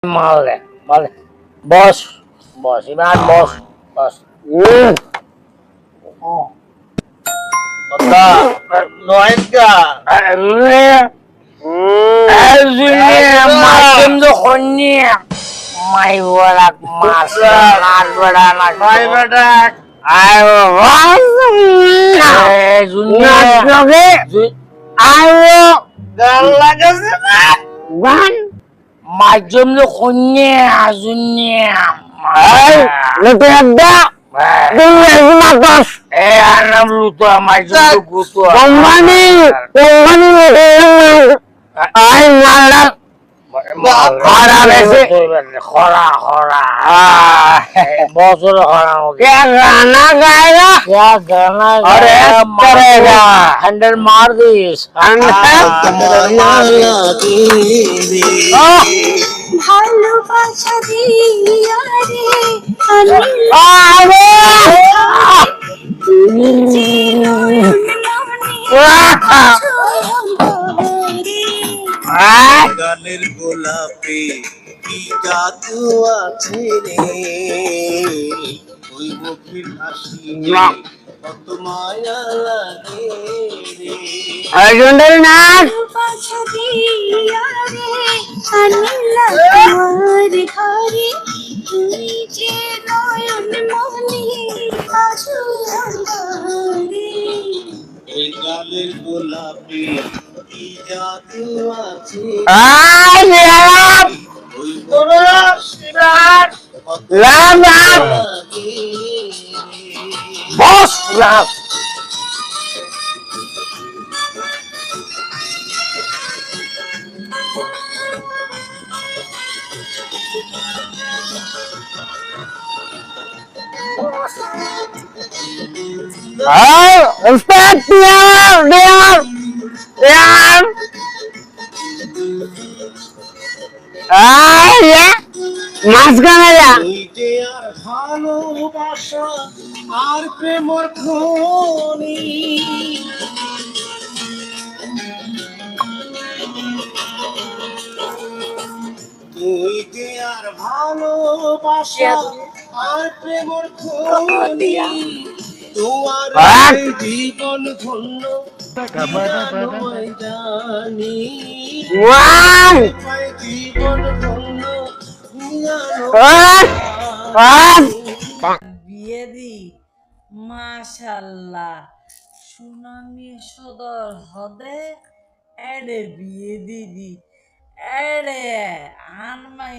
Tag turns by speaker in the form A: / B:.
A: Male, male. Bos, bos, Iman, bos, bos. Oh,
B: Bata, noin ka?
A: ini, ini macam tu koni, mai bolak mas, nak beranak,
B: Mai badak.
A: ayo, dunia, ayo,
B: Gala ka sila.
A: wan, macam tu koni, dunia, ay, lebih ada. Dunia sematas. Anak lu tuh macam tu kutu. Kembali. Ay malas. Khora besi. Khora. Bosor khora. क्या गाना गाएगा? क्या गाना
B: अरे
A: करेगा? Handle मार दी।
C: ভালোবাসা দিয়া রে
B: গালের গোলাপে কি জাদু আছে রে ওই মুখের হাসি কত মায়া লাগে রে
C: ভালোবাসা দিয়া রে আনিলা তোমার ঘরে তুই যে নয়ন মনি আছো অন্তরে
B: এই গালের গোলাপে কি জাদু আছে ওই কত লাগে
A: Bos, Ustaz, diam. Ya, মাঝখানে যা।
B: তুই যে আর ভালোবাসা আর প্রেমর খনি তুই যে আর ভালোবাসা আর প্রেমর খনি তোমার এই জীবন ধন্য জানো জানি
A: Wah,
B: জীবন ধন্য জানো
D: বিয়ে দি মাশাল্লাহ সুনামি সদর হদে এডে বিয়ে দিদি এডে আনমাই